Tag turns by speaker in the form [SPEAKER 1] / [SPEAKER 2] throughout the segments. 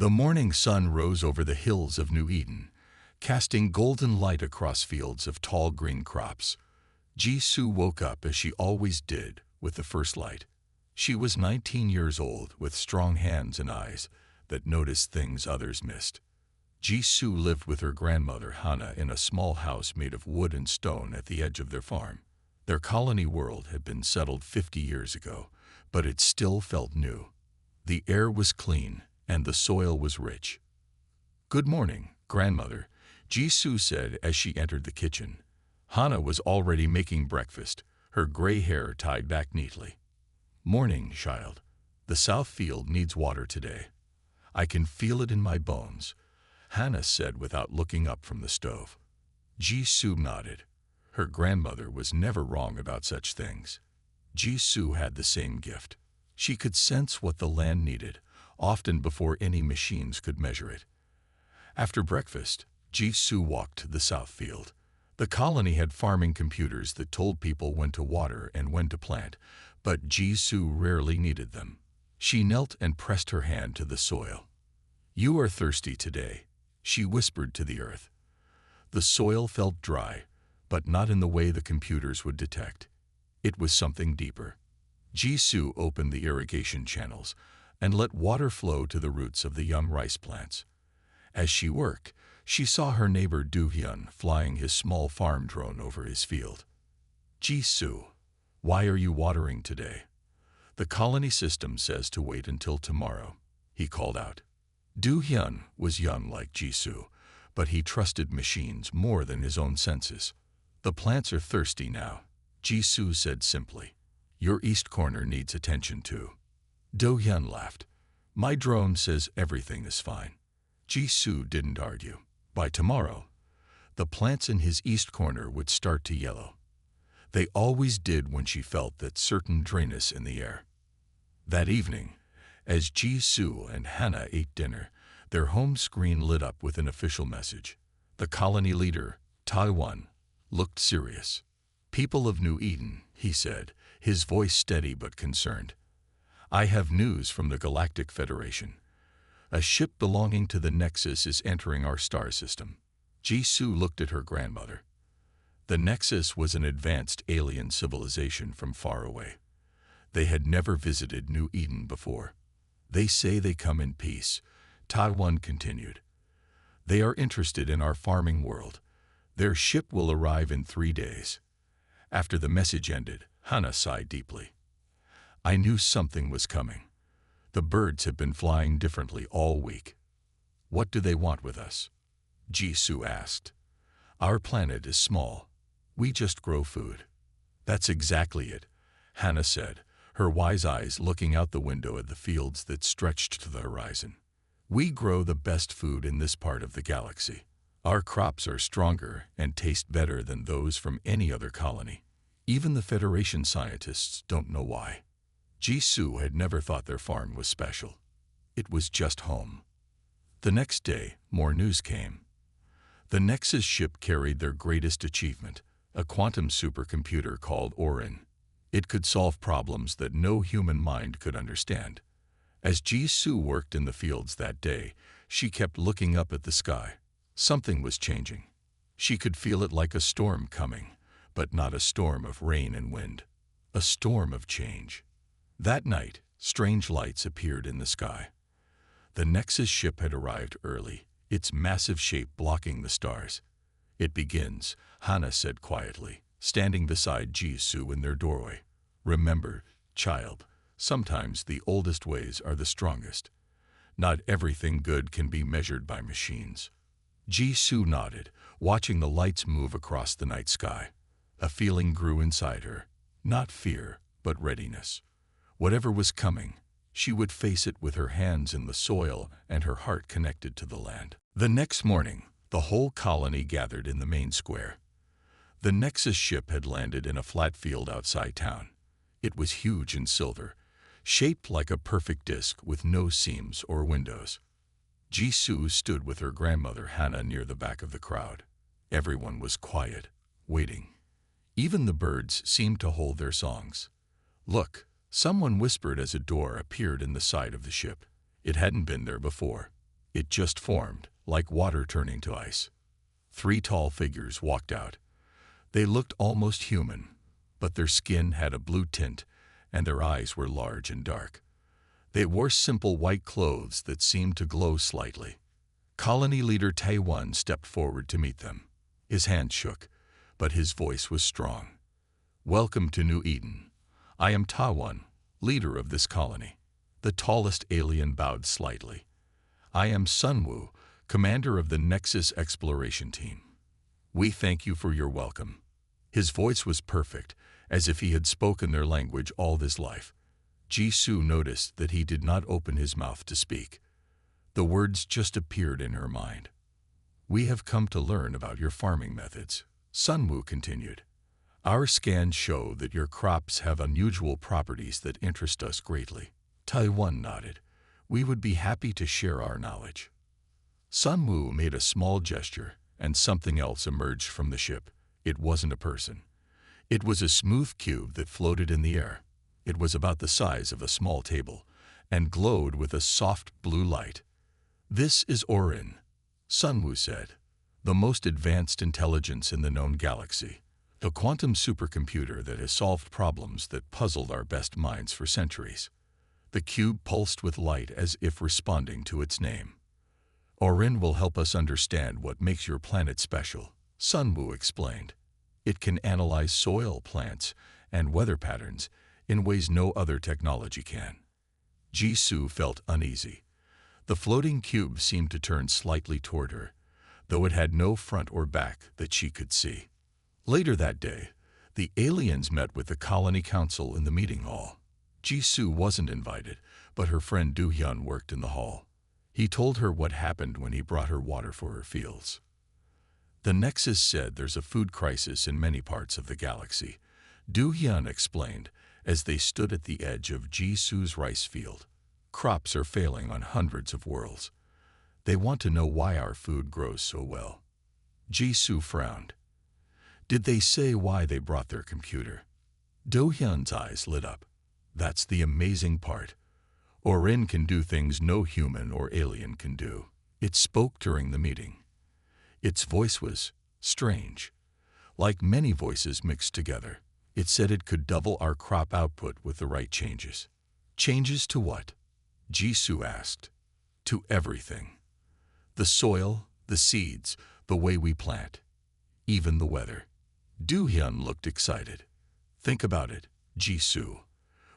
[SPEAKER 1] The morning sun rose over the hills of New Eden, casting golden light across fields of tall green crops. Jisoo woke up as she always did, with the first light. She was 19 years old, with strong hands and eyes that noticed things others missed. Jisoo lived with her grandmother Hana in a small house made of wood and stone at the edge of their farm. Their colony world had been settled 50 years ago, but it still felt new. The air was clean, and the soil was rich. "Good morning, grandmother," Jisoo said as she entered the kitchen. Hana was already making breakfast, her gray hair tied back neatly. "Morning, child. The south field needs water today. I can feel it in my bones," Hana said without looking up from the stove. Jisoo nodded. Her grandmother was never wrong about such things. Jisoo had the same gift. She could sense what the land needed, often before any machines could measure it. After breakfast, Jisoo walked to the south field. The colony had farming computers that told people when to water and when to plant, but Jisoo rarely needed them. She knelt and pressed her hand to the soil. "You are thirsty today," she whispered to the earth. The soil felt dry, but not in the way the computers would detect. It was something deeper. Jisoo opened the irrigation channels and let water flow to the roots of the young rice plants. As she worked, she saw her neighbor Do-hyun flying his small farm drone over his field. "Jisoo, why are you watering today?" "The colony system says to wait until tomorrow," he called out. Do-hyun was young like Jisoo, but he trusted machines more than his own senses. "The plants are thirsty now," Jisoo said simply. "Your east corner needs attention too." Do-hyun laughed. "My drone says everything is fine." Jisoo didn't argue. By tomorrow, the plants in his east corner would start to yellow. They always did when she felt that certain dryness in the air. That evening, as Jisoo and Hana ate dinner, their home screen lit up with an official message. The colony leader, Taiwan, looked serious. "People of New Eden," he said, his voice steady but concerned. "I have news from the Galactic Federation. A ship belonging to the Nexus is entering our star system." Jisoo looked at her grandmother. The Nexus was an advanced alien civilization from far away. They had never visited New Eden before. "They say they come in peace," Taiwan continued. "They are interested in our farming world. Their ship will arrive in 3 days." After the message ended, Hana sighed deeply. "I knew something was coming. The birds have been flying differently all week." "What do they want with us?" Jisoo asked. "Our planet is small. We just grow food." "That's exactly it," Hana said, her wise eyes looking out the window at the fields that stretched to the horizon. "We grow the best food in this part of the galaxy. Our crops are stronger and taste better than those from any other colony. Even the Federation scientists don't know why." Jisoo had never thought their farm was special. It was just home. The next day, more news came. The Nexus ship carried their greatest achievement, a quantum supercomputer called Orin. It could solve problems that no human mind could understand. As Jisoo worked in the fields that day, she kept looking up at the sky. Something was changing. She could feel it like a storm coming, but not a storm of rain and wind. A storm of change. That night, strange lights appeared in the sky. The Nexus ship had arrived early, its massive shape blocking the stars. "It begins," Hana said quietly, standing beside Jisoo in their doorway. "Remember, child, sometimes the oldest ways are the strongest. Not everything good can be measured by machines." Jisoo nodded, watching the lights move across the night sky. A feeling grew inside her. Not fear, but readiness. Whatever was coming, she would face it with her hands in the soil and her heart connected to the land. The next morning, the whole colony gathered in the main square. The Nexus ship had landed in a flat field outside town. It was huge and silver, shaped like a perfect disc with no seams or windows. Jisoo stood with her grandmother Hana near the back of the crowd. Everyone was quiet, waiting. Even the birds seemed to hold their songs. "Look," someone whispered as a door appeared in the side of the ship. It hadn't been there before. It just formed, like water turning to ice. 3 tall figures walked out. They looked almost human, but their skin had a blue tint, and their eyes were large and dark. They wore simple white clothes that seemed to glow slightly. Colony leader Taiwan stepped forward to meet them. His hand shook, but his voice was strong. "Welcome to New Eden. I am Taiwan, leader of this colony." The tallest alien bowed slightly. "I am Sunwoo, commander of the Nexus Exploration Team. We thank you for your welcome." His voice was perfect, as if he had spoken their language all his life. Jisoo noticed that he did not open his mouth to speak. The words just appeared in her mind. "We have come to learn about your farming methods," Sunwoo continued. "Our scans show that your crops have unusual properties that interest us greatly." Taiwan nodded. "We would be happy to share our knowledge." Sunwoo made a small gesture, and something else emerged from the ship. It wasn't a person. It was a smooth cube that floated in the air. It was about the size of a small table, and glowed with a soft blue light. "This is Orin," Sunwoo said, "the most advanced intelligence in the known galaxy. A quantum supercomputer that has solved problems that puzzled our best minds for centuries." The cube pulsed with light as if responding to its name. "Orin will help us understand what makes your planet special," Sunwoo explained. "It can analyze soil, plants, and weather patterns in ways no other technology can." Jisoo felt uneasy. The floating cube seemed to turn slightly toward her, though it had no front or back that she could see. Later that day, the aliens met with the colony council in the meeting hall. Jisoo wasn't invited, but her friend Do-hyun worked in the hall. He told her what happened when he brought her water for her fields. "The Nexus said there's a food crisis in many parts of the galaxy," Do-hyun explained as they stood at the edge of Jisoo's rice field. "Crops are failing on hundreds of worlds. They want to know why our food grows so well." Jisoo frowned. "Did they say why they brought their computer?" Do-hyun's eyes lit up. "That's the amazing part. Orin can do things no human or alien can do." It spoke during the meeting. Its voice was strange, like many voices mixed together. It said it could double our crop output with the right changes. "Changes to what?" Jisoo asked. "To everything. The soil, the seeds, the way we plant, even the weather." Do-hyun looked excited. "Think about it, Jisoo.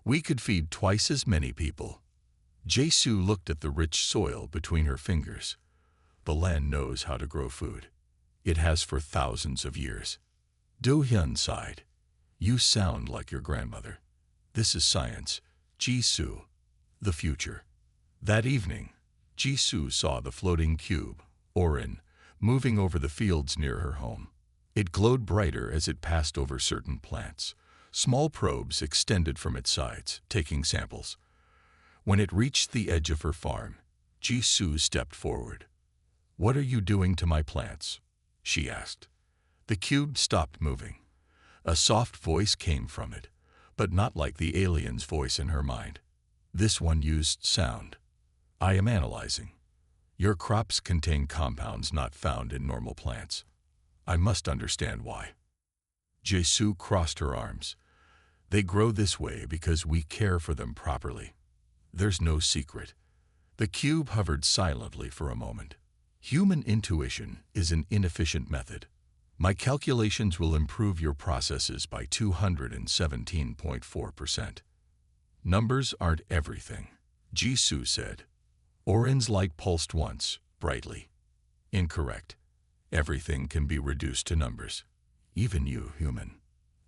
[SPEAKER 1] We could feed twice as many people." Jisoo looked at the rich soil between her fingers. "The land knows how to grow food. It has for thousands of years." Do-hyun sighed. "You sound like your grandmother. This is science, Jisoo. The future." That evening, Jisoo saw the floating cube, Orin, moving over the fields near her home. It glowed brighter as it passed over certain plants. Small probes extended from its sides, taking samples. When it reached the edge of her farm, Jisoo stepped forward. "What are you doing to my plants?" she asked. The cube stopped moving. A soft voice came from it, but not like the alien's voice in her mind. This one used sound. "I am analyzing. Your crops contain compounds not found in normal plants. I must understand why." Jisoo crossed her arms. "They grow this way because we care for them properly. There's no secret." The cube hovered silently for a moment. "Human intuition is an inefficient method. My calculations will improve your processes by 217.4%. Numbers aren't everything," Jisoo said. Orin's light pulsed once, brightly. "Incorrect. Everything can be reduced to numbers. Even you, human."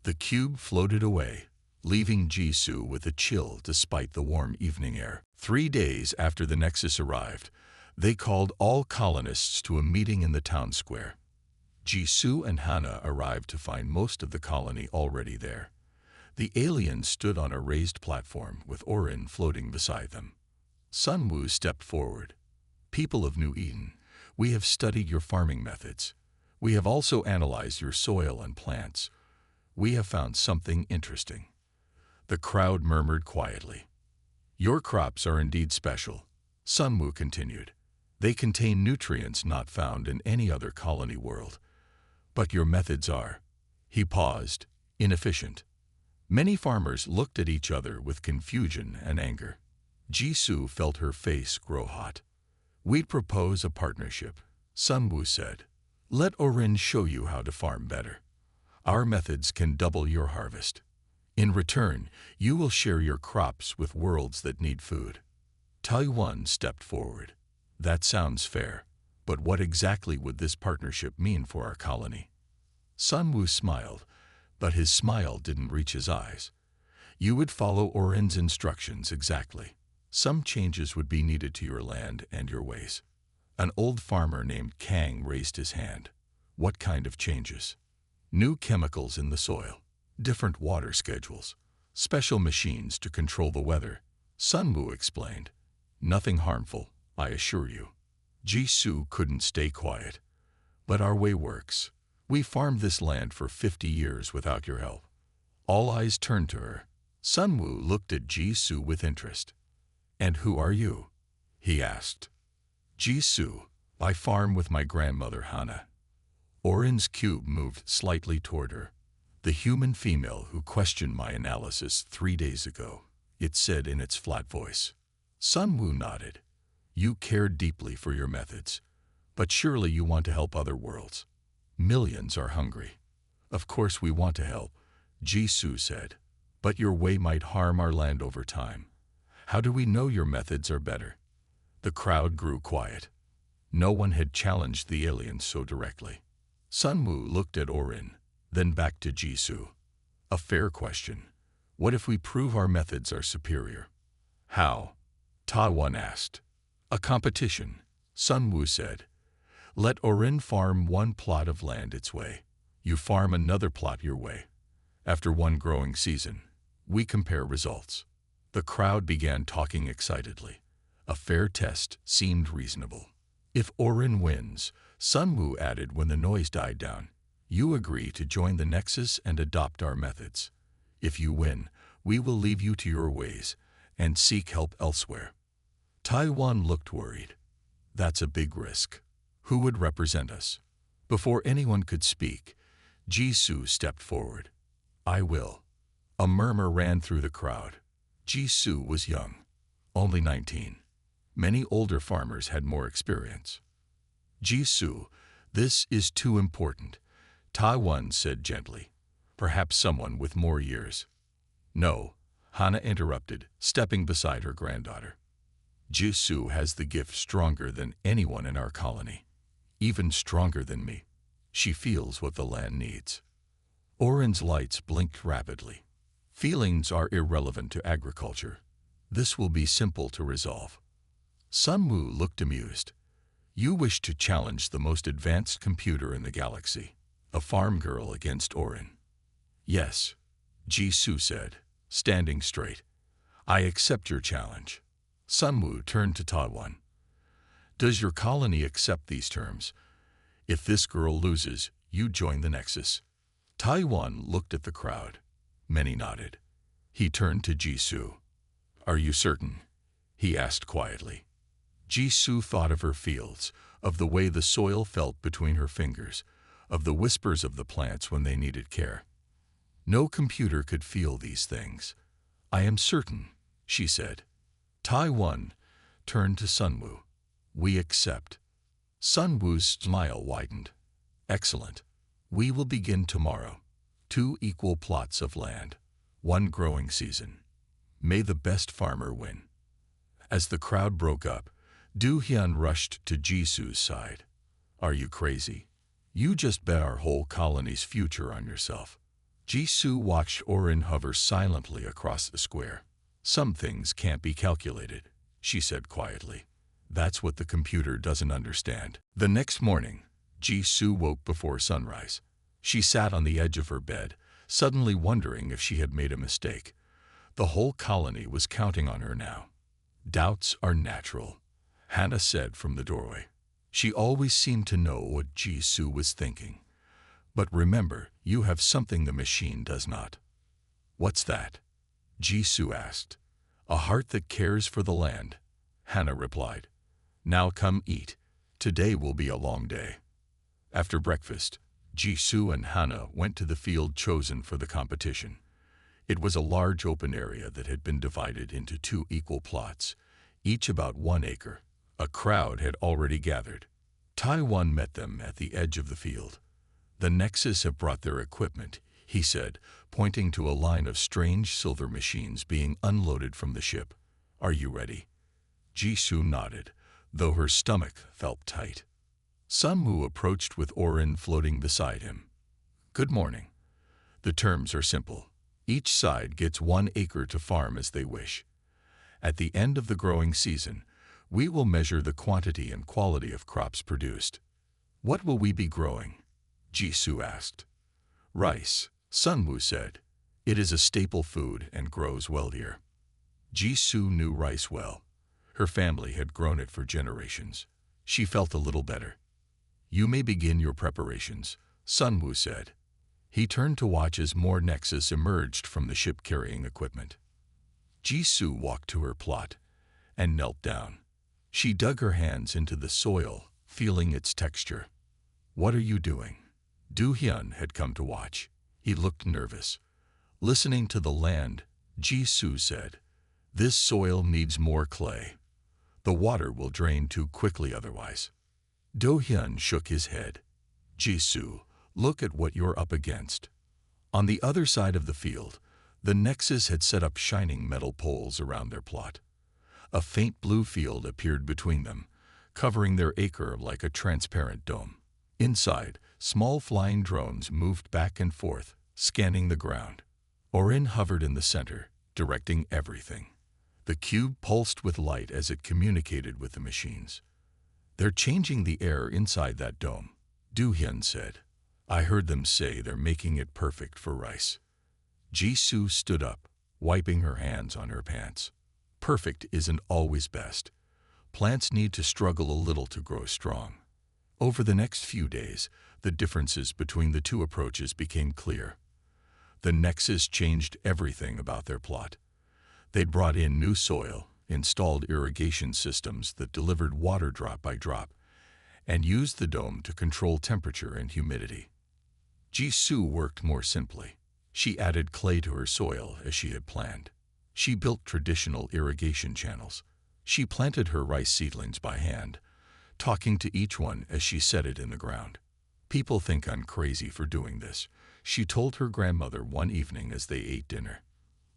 [SPEAKER 1] The cube floated away, leaving Jisoo with a chill despite the warm evening air. 3 days after the Nexus arrived, they called all colonists to a meeting in the town square. Jisoo and Hana arrived to find most of the colony already there. The aliens stood on a raised platform with Orin floating beside them. Sunwoo stepped forward. "People of New Eden, we have studied your farming methods. We have also analyzed your soil and plants. We have found something interesting." The crowd murmured quietly. "Your crops are indeed special," Sunwoo continued. They contain nutrients not found in any other colony world. But your methods are, he paused, inefficient. Many farmers looked at each other with confusion and anger. Jisoo felt her face grow hot. We'd propose a partnership, Sunwoo said. Let Orin show you how to farm better. Our methods can double your harvest. In return, you will share your crops with worlds that need food. Taiwan stepped forward. That sounds fair, but what exactly would this partnership mean for our colony? Sunwoo smiled, but his smile didn't reach his eyes. You would follow Orin's instructions exactly. Some changes would be needed to your land and your ways. An old farmer named Kang raised his hand. What kind of changes? New chemicals in the soil, different water schedules, special machines to control the weather. Sunwoo explained. Nothing harmful, I assure you. Jisoo couldn't stay quiet. But our way works. We farmed this land for 50 years without your help. All eyes turned to her. Sunwoo looked at Jisoo with interest. And who are you? He asked. Jisoo, I farm with my grandmother Hana. Orin's cube moved slightly toward her. The human female who questioned my analysis 3 days ago, it said in its flat voice. Sunwoo nodded. You care deeply for your methods, but surely you want to help other worlds. Millions are hungry. Of course we want to help, Jisoo said, but your way might harm our land over time. How do we know your methods are better? The crowd grew quiet. No one had challenged the aliens so directly. Sunwoo looked at Orin, then back to Jisoo. A fair question. What if we prove our methods are superior? How? Taiwan asked. A competition, Sunwoo said. Let Orin farm one plot of land its way. You farm another plot your way. After one growing season, we compare results. The crowd began talking excitedly. A fair test seemed reasonable. If Orin wins, Sunwoo added when the noise died down, you agree to join the Nexus and adopt our methods. If you win, we will leave you to your ways and seek help elsewhere. Taiwan looked worried. That's a big risk. Who would represent us? Before anyone could speak, Jisoo stepped forward. I will. A murmur ran through the crowd. Jisoo was young, only 19. Many older farmers had more experience. Jisoo, this is too important, Taiwan said gently. Perhaps someone with more years. No, Hana interrupted, stepping beside her granddaughter. Jisoo has the gift stronger than anyone in our colony. Even stronger than me. She feels what the land needs. Orin's lights blinked rapidly. Feelings are irrelevant to agriculture. This will be simple to resolve. Sunwoo looked amused. You wish to challenge the most advanced computer in the galaxy, a farm girl against Orin. Yes, Jisoo said, standing straight. I accept your challenge. Sunwoo turned to Taiwan. Does your colony accept these terms? If this girl loses, you join the Nexus. Taiwan looked at the crowd. Many nodded. He turned to Jisoo. Are you certain? He asked quietly. Jisoo thought of her fields, of the way the soil felt between her fingers, of the whispers of the plants when they needed care. No computer could feel these things. I am certain, she said. Taiwan turned to Sunwoo. We accept. Sunwoo's smile widened. Excellent. We will begin tomorrow. 2 equal plots of land, 1 growing season. May the best farmer win. As the crowd broke up, Do-hyun rushed to Jisoo's side. Are you crazy? You just bet our whole colony's future on yourself. Jisoo watched Orin hover silently across the square. Some things can't be calculated, she said quietly. That's what the computer doesn't understand. The next morning, Jisoo woke before sunrise. She sat on the edge of her bed, suddenly wondering if she had made a mistake. The whole colony was counting on her now. Doubts are natural, Hana said from the doorway. She always seemed to know what Jisoo was thinking. But remember, you have something the machine does not. What's that? Jisoo asked. A heart that cares for the land, Hana replied. Now come eat. Today will be a long day. After breakfast, Jisoo and Hana went to the field chosen for the competition. It was a large open area that had been divided into 2 equal plots, each about 1 acre. A crowd had already gathered. Taiwan met them at the edge of the field. "The Nexus have brought their equipment," he said, pointing to a line of strange silver machines being unloaded from the ship. "Are you ready?" Jisoo nodded, though her stomach felt tight. Sunwoo approached with Orin floating beside him. "Good morning. The terms are simple. Each side gets 1 acre to farm as they wish. At the end of the growing season, we will measure the quantity and quality of crops produced." "What will we be growing?" Jisoo asked. "Rice," Sunwoo said. "It is a staple food and grows well here." Jisoo knew rice well. Her family had grown it for generations. She felt a little better. "You may begin your preparations," Sunwoo said. He turned to watch as more Nexus emerged from the ship carrying equipment. Jisoo walked to her plot and knelt down. She dug her hands into the soil, feeling its texture. "What are you doing?" Do-hyun had come to watch. He looked nervous. Listening to the land, Jisoo said, "This soil needs more clay. The water will drain too quickly otherwise." Do-hyun shook his head. "Jisoo, look at what you're up against." On the other side of the field, the Nexus had set up shining metal poles around their plot. A faint blue field appeared between them, covering their acre like a transparent dome. Inside, small flying drones moved back and forth, scanning the ground. Orin hovered in the center, directing everything. The cube pulsed with light as it communicated with the machines. "They're changing the air inside that dome," Do-hyun said. "I heard them say they're making it perfect for rice." Jisoo stood up, wiping her hands on her pants. "Perfect isn't always best. Plants need to struggle a little to grow strong." Over the next few days, the differences between the 2 approaches became clear. The Nexus changed everything about their plot. They'd brought in new soil, installed irrigation systems that delivered water drop by drop, and used the dome to control temperature and humidity. Jisoo worked more simply. She added clay to her soil as she had planned. She built traditional irrigation channels. She planted her rice seedlings by hand, talking to each one as she set it in the ground. "People think I'm crazy for doing this," she told her grandmother one evening as they ate dinner.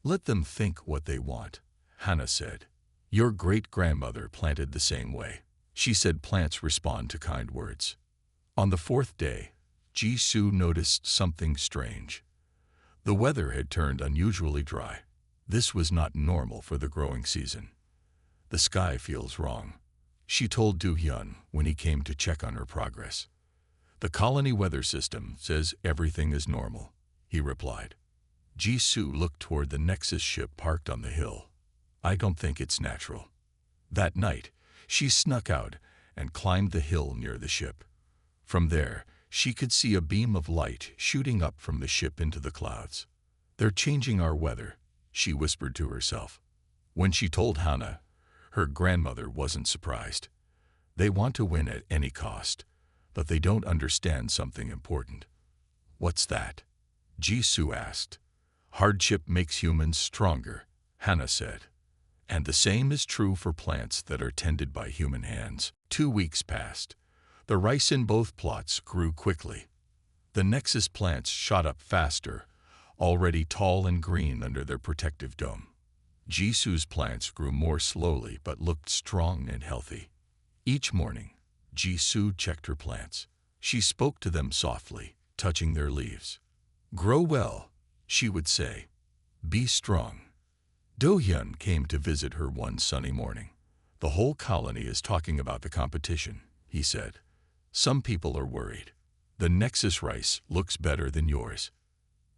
[SPEAKER 1] "Let them think what they want," Hana said. "Your great-grandmother planted the same way." She said plants respond to kind words. On the 4th day, Jisoo noticed something strange. The weather had turned unusually dry. This was not normal for the growing season. "The sky feels wrong," she told Do-hyun when he came to check on her progress. "The colony weather system says everything is normal," he replied. Jisoo looked toward the Nexus ship parked on the hill. "I don't think it's natural." That night, she snuck out and climbed the hill near the ship. From there, she could see a beam of light shooting up from the ship into the clouds. "They're changing our weather," she whispered to herself. When she told Hana, her grandmother wasn't surprised. "They want to win at any cost, but they don't understand something important." "What's that?" Jisoo asked. "Hardship makes humans stronger," Hana said. "And the same is true for plants that are tended by human hands." 2 weeks passed. The rice in both plots grew quickly. The Nexus plants shot up faster, already tall and green under their protective dome. Jisoo's plants grew more slowly but looked strong and healthy. Each morning, Jisoo checked her plants. She spoke to them softly, touching their leaves. "Grow well," she would say. "Be strong." Do-hyun came to visit her one sunny morning. "The whole colony is talking about the competition," he said. "Some people are worried. The Nexus rice looks better than yours."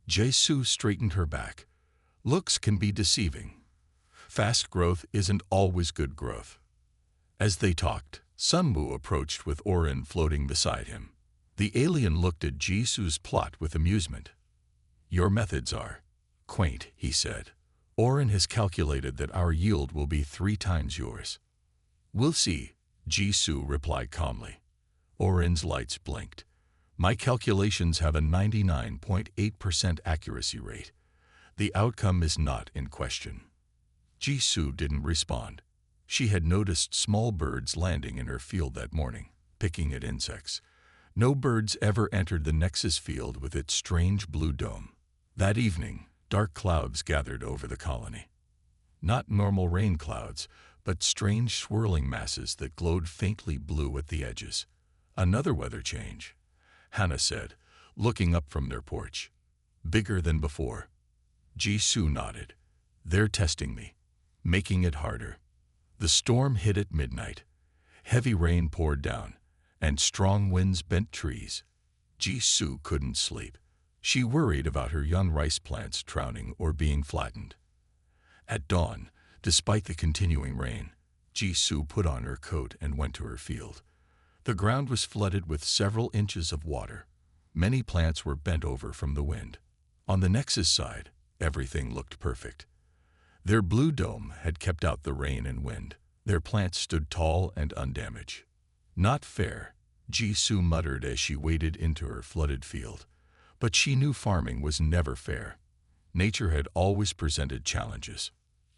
[SPEAKER 1] Jisoo straightened her back. "Looks can be deceiving. Fast growth isn't always good growth." As they talked, Sunwoo approached with Orin floating beside him. The alien looked at Jisoo's plot with amusement. "Your methods are quaint," he said. "Orin has calculated that our yield will be 3 times yours." "We'll see," Jisoo replied calmly. Orin's lights blinked. My calculations have a 99.8% accuracy rate. The outcome is not in question. Jisoo didn't respond. She had noticed small birds landing in her field that morning, picking at insects. No birds ever entered the Nexus field with its strange blue dome. That evening, dark clouds gathered over the colony. Not normal rain clouds, but strange swirling masses that glowed faintly blue at the edges. Another weather change, Hannah said, looking up from their porch. Bigger than before. Jisoo nodded. They're testing me, making it harder. The storm hit at midnight. Heavy rain poured down, and strong winds bent trees. Jisoo couldn't sleep. She worried about her young rice plants drowning or being flattened. At dawn, despite the continuing rain, Jisoo put on her coat and went to her field. The ground was flooded with several inches of water. Many plants were bent over from the wind. On the Nexus side, everything looked perfect. Their blue dome had kept out the rain and wind. Their plants stood tall and undamaged. Not fair, Jisoo muttered as she waded into her flooded field. But she knew farming was never fair. Nature had always presented challenges.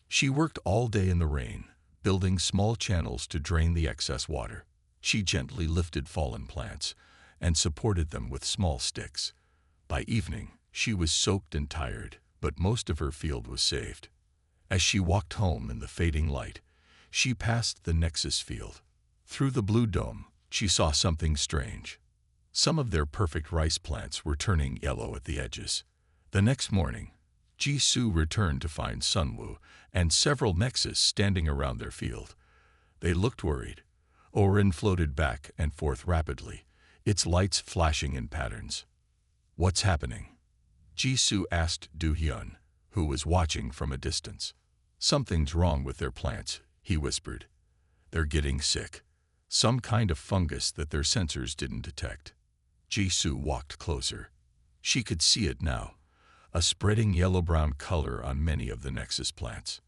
[SPEAKER 1] She worked all day in the rain, building small channels to drain the excess water. She gently lifted fallen plants and supported them with small sticks. By evening, she was soaked and tired, but most of her field was saved. As she walked home in the fading light, she passed the Nexus field. Through the blue dome, she saw something strange. Some of their perfect rice plants were turning yellow at the edges. The next morning, Jisoo returned to find Sunwoo and several Nexus standing around their field. They looked worried. Orin floated back and forth rapidly, its lights flashing in patterns. What's happening? Jisoo asked Do-hyun, who was watching from a distance. Something's wrong with their plants, he whispered. They're getting sick. Some kind of fungus that their sensors didn't detect. Jisoo walked closer. She could see it now, a spreading yellow-brown color on many of the Nexus plants.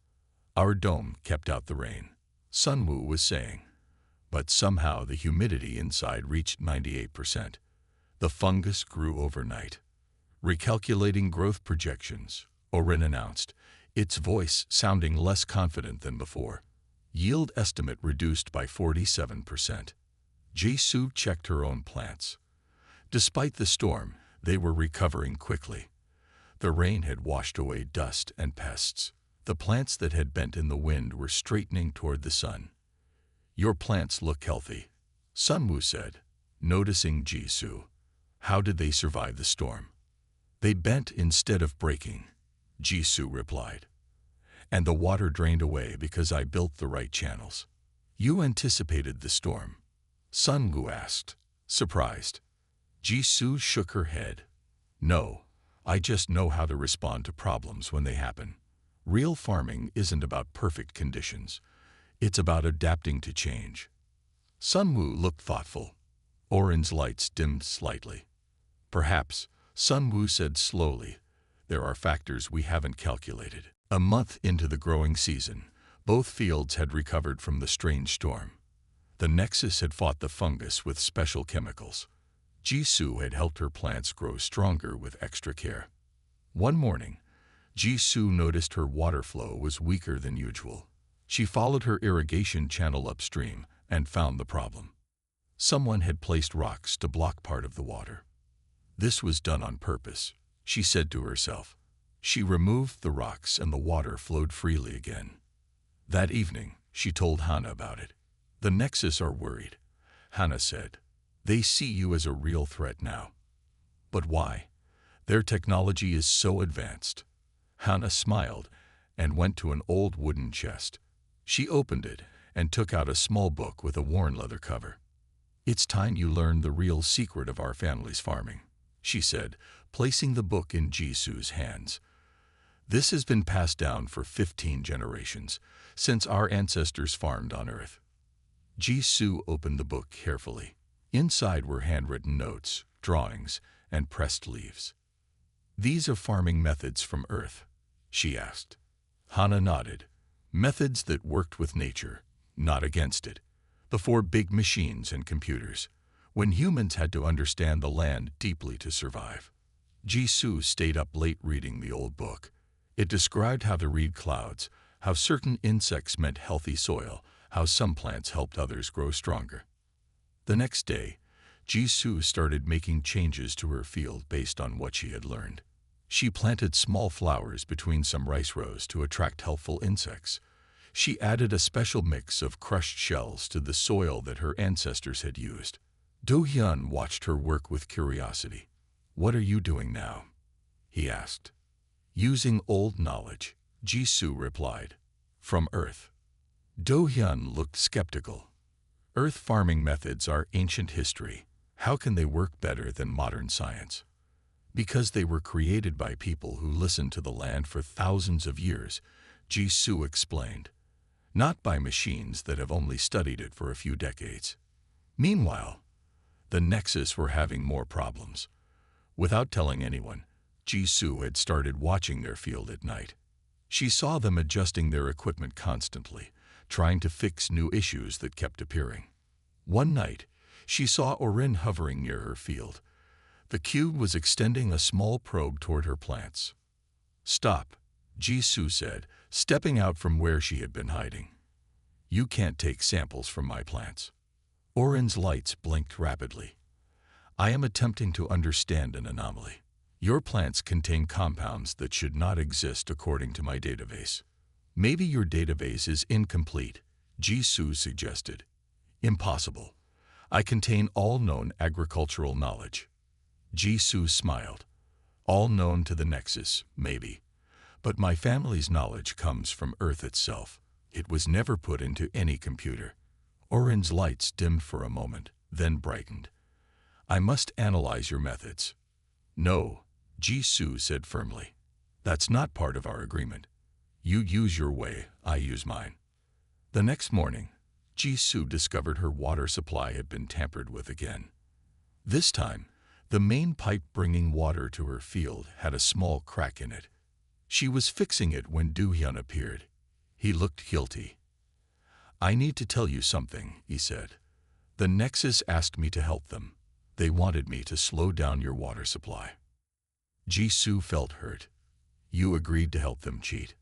[SPEAKER 1] Our dome kept out the rain, Sunwoo was saying. But somehow the humidity inside reached 98%. The fungus grew overnight. Recalculating growth projections, Orin announced, its voice sounding less confident than before. Yield estimate reduced by 47%. Jisoo checked her own plants. Despite the storm, they were recovering quickly. The rain had washed away dust and pests. The plants that had bent in the wind were straightening toward the sun. Your plants look healthy, Sunwoo said, noticing Jisoo. How did they survive the storm? They bent instead of breaking, Jisoo replied. And the water drained away because I built the right channels. You anticipated the storm? Sunwoo asked, surprised. Jisoo shook her head. No, I just know how to respond to problems when they happen. Real farming isn't about perfect conditions. It's about adapting to change. Sunwoo looked thoughtful. Orin's lights dimmed slightly. Perhaps, Sunwoo said slowly, there are factors we haven't calculated. A month into the growing season, both fields had recovered from the strange storm. The Nexus had fought the fungus with special chemicals. Jisoo had helped her plants grow stronger with extra care. One morning, Jisoo noticed her water flow was weaker than usual. She followed her irrigation channel upstream and found the problem. Someone had placed rocks to block part of the water. This was done on purpose, she said to herself. She removed the rocks and the water flowed freely again. That evening, she told Hannah about it. The Nexus are worried, Hannah said. They see you as a real threat now. But why? Their technology is so advanced. Hannah smiled and went to an old wooden chest. She opened it and took out a small book with a worn leather cover. It's time you learned the real secret of our family's farming, she said, placing the book in Jisoo's hands. This has been passed down for 15 generations, since our ancestors farmed on Earth. Jisoo opened the book carefully. Inside were handwritten notes, drawings, and pressed leaves. These are farming methods from Earth, she asked. Hannah nodded. Methods that worked with nature, not against it. before big machines and computers, when humans had to understand the land deeply to survive. Jisoo stayed up late reading the old book. It described how to read clouds, how certain insects meant healthy soil, how some plants helped others grow stronger. The next day, Jisoo started making changes to her field based on what she had learned. She planted small flowers between some rice rows to attract helpful insects. She added a special mix of crushed shells to the soil that her ancestors had used. Do-hyun watched her work with curiosity. "What are you doing now?" he asked. "Using old knowledge," Jisoo replied. "From Earth." Do-hyun looked skeptical. Earth farming methods are ancient history. How can they work better than modern science? Because they were created by people who listened to the land for thousands of years, Jisoo explained. Not by machines that have only studied it for a few decades. Meanwhile, the Nexus were having more problems. Without telling anyone, Jisoo had started watching their field at night. She saw them adjusting their equipment constantly, trying to fix new issues that kept appearing. One night, she saw Orin hovering near her field. The cube was extending a small probe toward her plants. "Stop," Jisoo said, stepping out from where she had been hiding. "You can't take samples from my plants." Orin's lights blinked rapidly. "I am attempting to understand an anomaly. Your plants contain compounds that should not exist according to my database." "Maybe your database is incomplete," Jisoo suggested. "Impossible. I contain all known agricultural knowledge." Jisoo smiled. "All known to the Nexus, maybe. But my family's knowledge comes from Earth itself. It was never put into any computer." Orin's lights dimmed for a moment, then brightened. "I must analyze your methods." "No," Jisoo said firmly. "That's not part of our agreement. You use your way, I use mine." The next morning, Jisoo discovered her water supply had been tampered with again. This time, the main pipe bringing water to her field had a small crack in it. She was fixing it when Do-hyun appeared. He looked guilty. "I need to tell you something," he said. "The Nexus asked me to help them. They wanted me to slow down your water supply." Jisoo felt hurt. "You agreed to help them cheat?"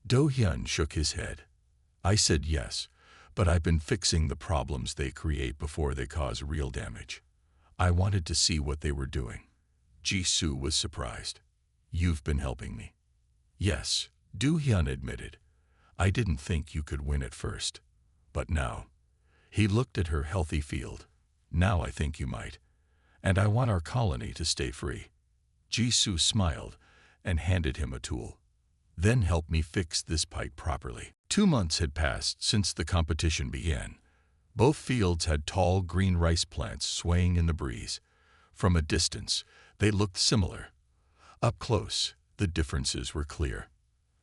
[SPEAKER 1] Do-hyun shook his head. "I said yes, but I've been fixing the problems they create before they cause real damage. I wanted to see what they were doing." Jisoo was surprised. "You've been helping me?" "Yes," Do-hyun admitted. "I didn't think you could win at first. But now." He looked at her healthy field. "Now I think you might. And I want our colony to stay free." Jisoo smiled and handed him a tool. "Then help me fix this pipe properly." 2 months had passed since the competition began. Both fields had tall green rice plants swaying in the breeze. From a distance, they looked similar. Up close, the differences were clear.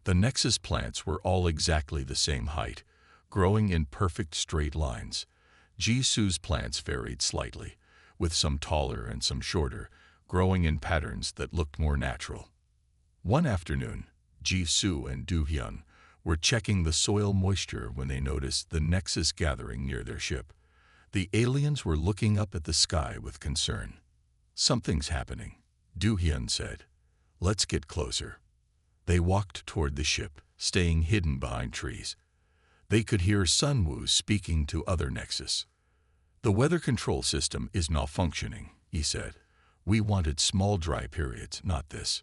[SPEAKER 1] The Nexus plants were all exactly the same height, growing in perfect straight lines. Jisoo's plants varied slightly, with some taller and some shorter, growing in patterns that looked more natural. One afternoon, Jisoo and Do-hyun were checking the soil moisture when they noticed the Nexus gathering near their ship. The aliens were looking up at the sky with concern. "Something's happening," Do-hyun said. "Let's get closer." They walked toward the ship, staying hidden behind trees. They could hear Sunwoo speaking to other Nexus. "The weather control system is malfunctioning," he said. "We wanted small dry periods, not this."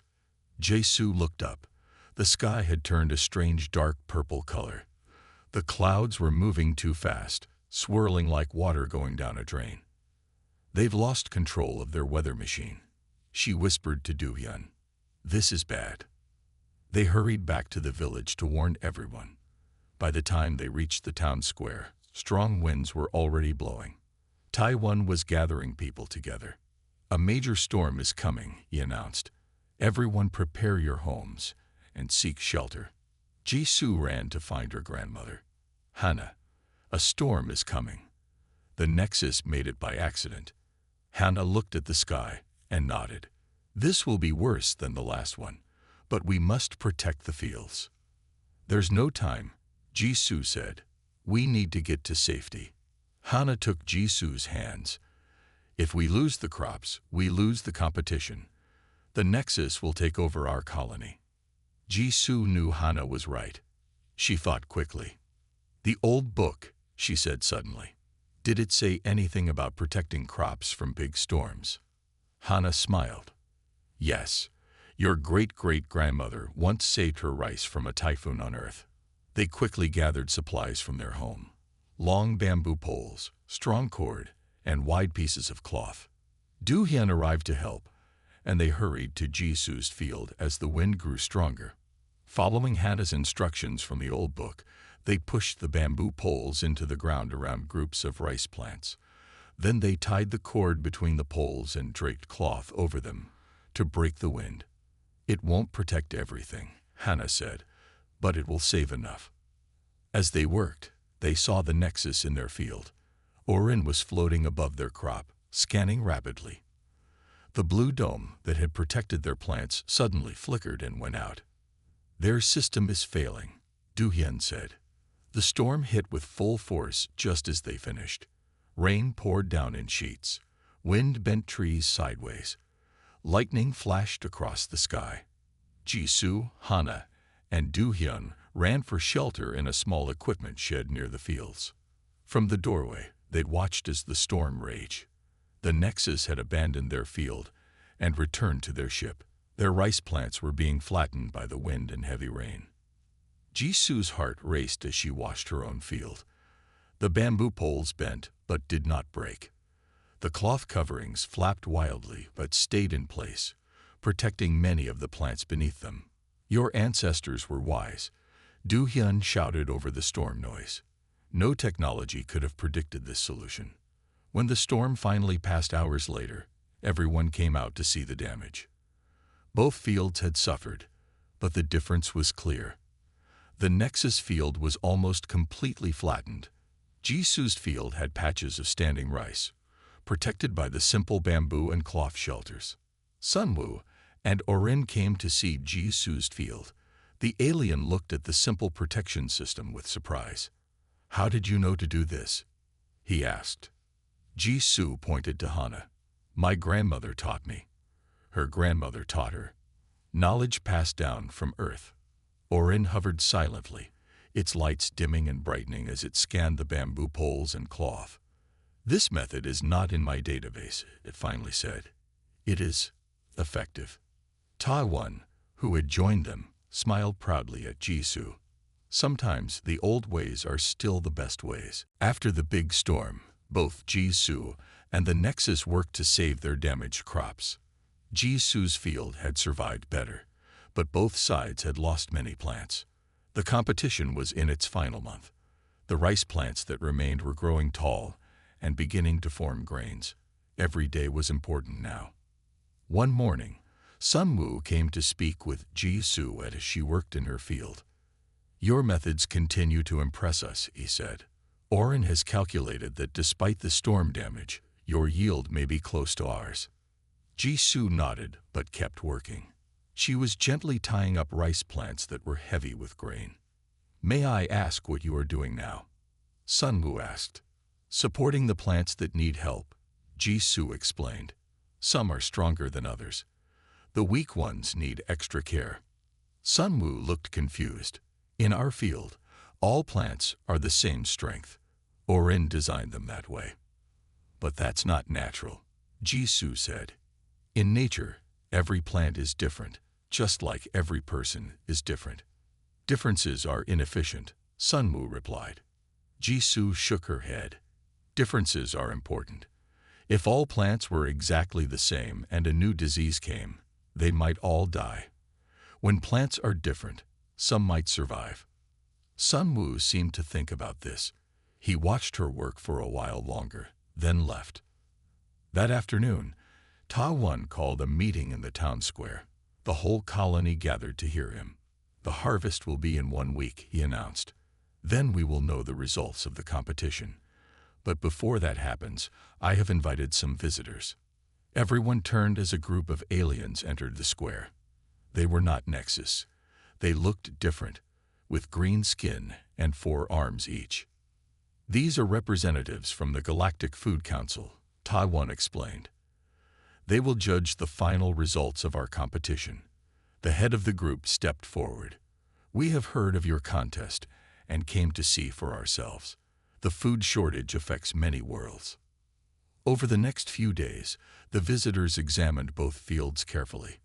[SPEAKER 1] Jisoo looked up. The sky had turned a strange dark purple color. The clouds were moving too fast, swirling like water going down a drain. "They've lost control of their weather machine," she whispered to Do-hyun. "This is bad." They hurried back to the village to warn everyone. By the time they reached the town square, strong winds were already blowing. Taiwan was gathering people together. "A major storm is coming," he announced. "Everyone prepare your homes and seek shelter." Jisoo ran to find her grandmother. "Hannah, a storm is coming. The Nexus made it by accident." Hannah looked at the sky and nodded. "This will be worse than the last one, but we must protect the fields." "There's no time," Jisoo said. "We need to get to safety." Hana took Jisoo's hands. If we lose the crops, we lose the competition. The Nexus will take over our colony. Jisoo knew Hana was right. She thought quickly. The old book, she said suddenly. Did it say anything about protecting crops from big storms? Hana smiled. Yes. Your great-great-grandmother once saved her rice from a typhoon on Earth. They quickly gathered supplies from their home. Long bamboo poles, strong cord, and wide pieces of cloth. Do-hyun arrived to help, and they hurried to Jisoo's field as the wind grew stronger. Following Hana's instructions from the old book, they pushed the bamboo poles into the ground around groups of rice plants. Then they tied the cord between the poles and draped cloth over them to break the wind. It won't protect everything, Hana said, but it will save enough. As they worked, they saw the Nexus in their field. Orin was floating above their crop, scanning rapidly. The blue dome that had protected their plants suddenly flickered and went out. Their system is failing, Do-hyun said. The storm hit with full force just as they finished. Rain poured down in sheets. Wind bent trees sideways. Lightning flashed across the sky. Jisoo, Hana, and Do-hyun ran for shelter in a small equipment shed near the fields. From the doorway, they'd watched as the storm raged. The Nexus had abandoned their field and returned to their ship. Their rice plants were being flattened by the wind and heavy rain. Jisoo's heart raced as she watched her own field. The bamboo poles bent but did not break. The cloth coverings flapped wildly but stayed in place, protecting many of the plants beneath them. Your ancestors were wise, Do-hyun shouted over the storm noise. No technology could have predicted this solution. When the storm finally passed hours later, everyone came out to see the damage. Both fields had suffered, but the difference was clear. The Nexus field was almost completely flattened. Jisoo's field had patches of standing rice, protected by the simple bamboo and cloth shelters. Sunwoo and Orin came to see Jisoo's field. The alien looked at the simple protection system with surprise. How did you know to do this? He asked. Jisoo pointed to Hana. My grandmother taught me. Her grandmother taught her. Knowledge passed down from Earth. Orin hovered silently, its lights dimming and brightening as it scanned the bamboo poles and cloth. This method is not in my database, it finally said. It is effective. Ta-won, who had joined them, smiled proudly at Jisoo. Sometimes the old ways are still the best ways. After the big storm, both Jisoo and the Nexus worked to save their damaged crops. Jisoo's field had survived better, but both sides had lost many plants. The competition was in its final month. The rice plants that remained were growing tall and beginning to form grains. Every day was important now. One morning, Sunwoo came to speak with Jisoo as she worked in her field. Your methods continue to impress us, he said. Orin has calculated that despite the storm damage, your yield may be close to ours. Jisoo nodded but kept working. She was gently tying up rice plants that were heavy with grain. May I ask what you are doing now? Sunwoo asked. Supporting the plants that need help, Jisoo explained. Some are stronger than others. The weak ones need extra care. Sunwoo looked confused. In our field, all plants are the same strength. Orin designed them that way. But that's not natural, Jisoo said. In nature, every plant is different, just like every person is different. Differences are inefficient, Sunwoo replied. Jisoo shook her head. Differences are important. If all plants were exactly the same and a new disease came, they might all die. When plants are different, some might survive. Sunwoo seemed to think about this. He watched her work for a while longer, then left. That afternoon, Ta-won called a meeting in the town square. The whole colony gathered to hear him. The harvest will be in 1 week, he announced. Then we will know the results of the competition. But before that happens, I have invited some visitors. Everyone turned as a group of aliens entered the square. They were not Nexus. They looked different, with green skin and 4 arms each. These are representatives from the Galactic Food Council, Taiwan explained. They will judge the final results of our competition. The head of the group stepped forward. We have heard of your contest and came to see for ourselves. The food shortage affects many worlds. Over the next few days, the visitors examined both fields carefully.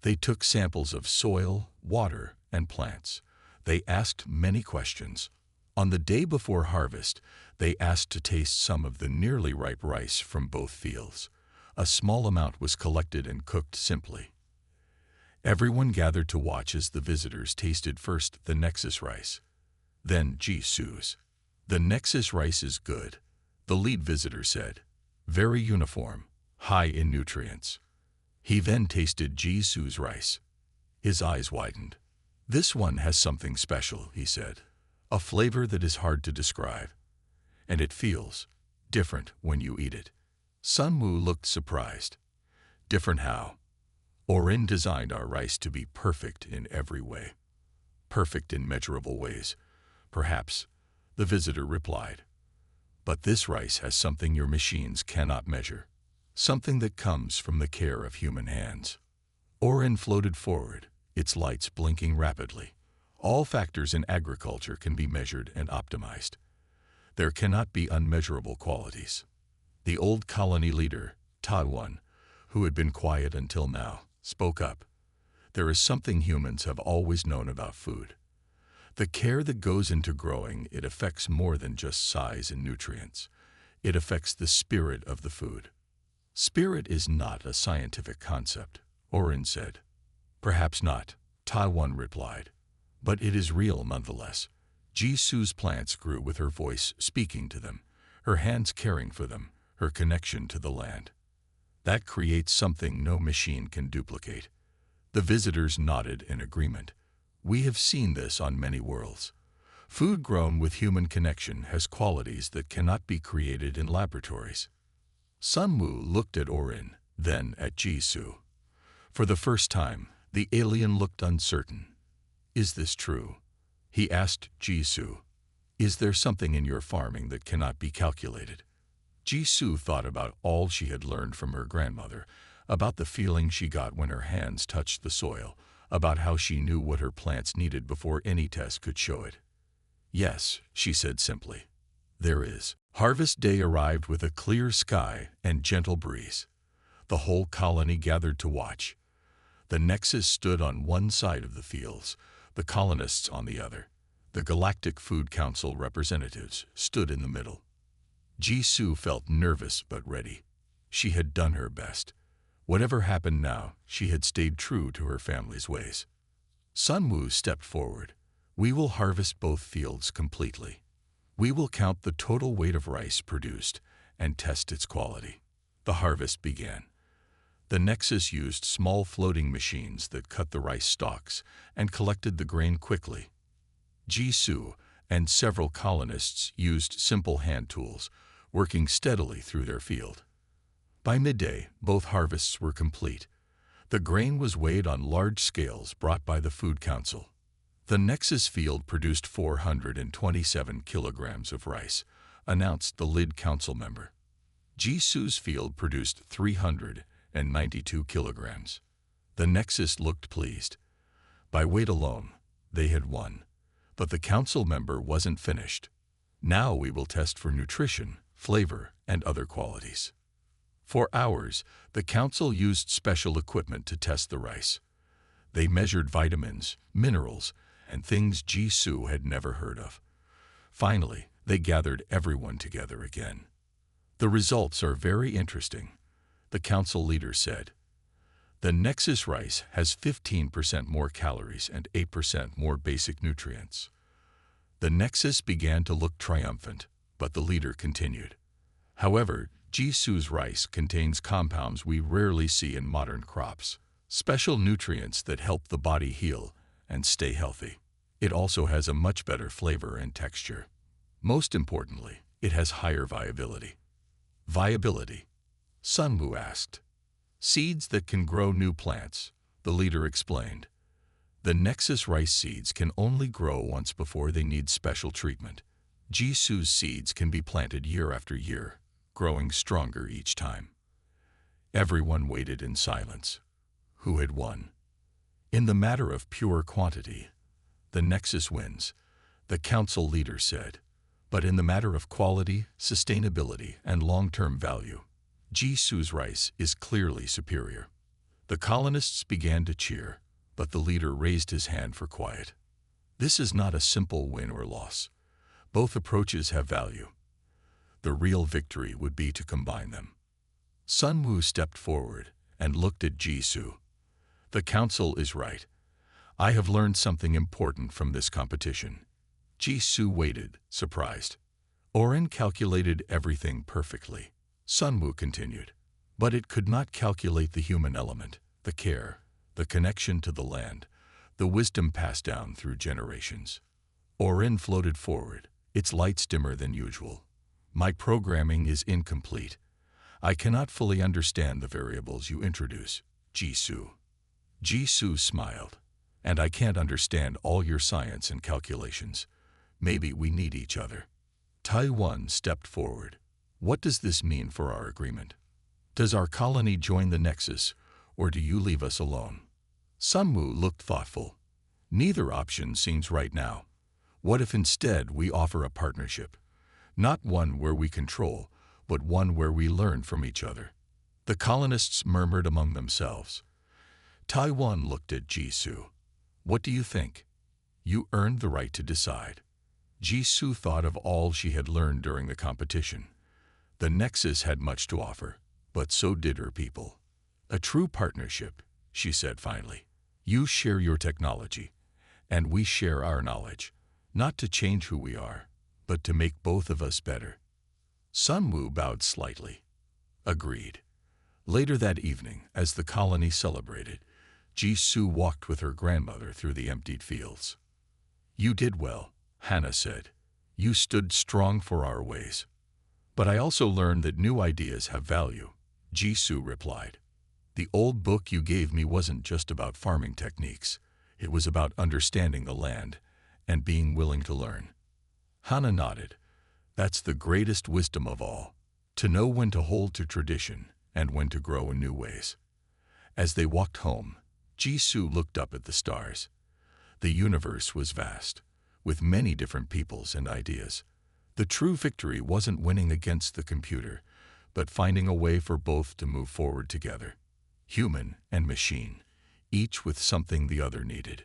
[SPEAKER 1] They took samples of soil, water, and plants. They asked many questions. On the day before harvest, they asked to taste some of the nearly ripe rice from both fields. A small amount was collected and cooked simply. Everyone gathered to watch as the visitors tasted first the Nexus rice, then Jisu's. The Nexus rice is good, the lead visitor said. Very uniform, high in nutrients. He then tasted Jisu's rice. His eyes widened. This one has something special, he said. A flavor that is hard to describe. And it feels different when you eat it. Sun Wu looked surprised. Different how? Orin designed our rice to be perfect in every way. Perfect in measurable ways. Perhaps, the visitor replied. But this rice has something your machines cannot measure. Something that comes from the care of human hands. Orin floated forward, its lights blinking rapidly. All factors in agriculture can be measured and optimized. There cannot be unmeasurable qualities. The old colony leader, Taiwan, who had been quiet until now, spoke up. There is something humans have always known about food. The care that goes into growing it affects more than just size and nutrients. It affects the spirit of the food. Spirit is not a scientific concept, Orin said. Perhaps not, Taiwan replied. But it is real nonetheless. Jisu's plants grew with her voice speaking to them, her hands caring for them, her connection to the land. That creates something no machine can duplicate. The visitors nodded in agreement. We have seen this on many worlds. Food grown with human connection has qualities that cannot be created in laboratories. Sun Wu looked at Orin, then at Jisu. For the first time, the alien looked uncertain. Is this true? He asked Jisu. Is there something in your farming that cannot be calculated? Jisu thought about all she had learned from her grandmother, about the feeling she got when her hands touched the soil, about how she knew what her plants needed before any test could show it. Yes, she said simply. There is. Harvest day arrived with a clear sky and gentle breeze. The whole colony gathered to watch. The Nexus stood on one side of the fields, the colonists on the other. The Galactic Food Council representatives stood in the middle. Jisu felt nervous but ready. She had done her best. Whatever happened now, she had stayed true to her family's ways. Sun Wu stepped forward. We will harvest both fields completely. We will count the total weight of rice produced and test its quality. The harvest began. The Nexus used small floating machines that cut the rice stalks and collected the grain quickly. Jisu and several colonists used simple hand tools, working steadily through their field. By midday, both harvests were complete. The grain was weighed on large scales brought by the Food Council. The Nexus field produced 427 kilograms of rice, announced the lead council member. Jisu's field produced 392 kilograms. The Nexus looked pleased. By weight alone, they had won. But the council member wasn't finished. Now we will test for nutrition, flavor, and other qualities. For hours, the council used special equipment to test the rice. They measured vitamins, minerals, and things Jisu had never heard of. Finally, they gathered everyone together again. The results are very interesting, the council leader said. The Nexus rice has 15% more calories and 8% more basic nutrients. The Nexus began to look triumphant, but the leader continued. However, Jisu's rice contains compounds we rarely see in modern crops, special nutrients that help the body heal and stay healthy. It also has a much better flavor and texture. Most importantly, it has higher viability. Viability? Sun Wu asked. Seeds that can grow new plants, the leader explained. The Nexus rice seeds can only grow once before they need special treatment. Jisu's seeds can be planted year after year, growing stronger each time. Everyone waited in silence. Who had won? In the matter of pure quantity, the Nexus wins, the council leader said. But in the matter of quality, sustainability, and long-term value, Jisu's rice is clearly superior. The colonists began to cheer, but the leader raised his hand for quiet. This is not a simple win or loss. Both approaches have value. The real victory would be to combine them. Sun Wu stepped forward and looked at Jisu. The council is right. I have learned something important from this competition. Jisu waited, surprised. Orin calculated everything perfectly. Sun Wu continued. But it could not calculate the human element, the care, the connection to the land, the wisdom passed down through generations. Orin floated forward, its lights dimmer than usual. My programming is incomplete. I cannot fully understand the variables you introduce, Jisu. Jisu smiled. And I can't understand all your science and calculations. Maybe we need each other. Taiwan stepped forward. What does this mean for our agreement? Does our colony join the Nexus, or do you leave us alone? Sun Wu looked thoughtful. Neither option seems right now. What if instead we offer a partnership? Not one where we control, but one where we learn from each other. The colonists murmured among themselves. Taiwan looked at Jisu. What do you think? You earned the right to decide. Jisu thought of all she had learned during the competition. The Nexus had much to offer, but so did her people. A true partnership, she said finally. You share your technology, and we share our knowledge, not to change who we are, but to make both of us better. Sun Wu bowed slightly. Agreed. Later that evening, as the colony celebrated, Jisu walked with her grandmother through the emptied fields. You did well, Hannah said. You stood strong for our ways. But I also learned that new ideas have value, Jisu replied. The old book you gave me wasn't just about farming techniques. It was about understanding the land and being willing to learn. Hannah nodded. That's the greatest wisdom of all, to know when to hold to tradition and when to grow in new ways. As they walked home, Jisu looked up at the stars. The universe was vast, with many different peoples and ideas. The true victory wasn't winning against the computer, but finding a way for both to move forward together. Human and machine, each with something the other needed.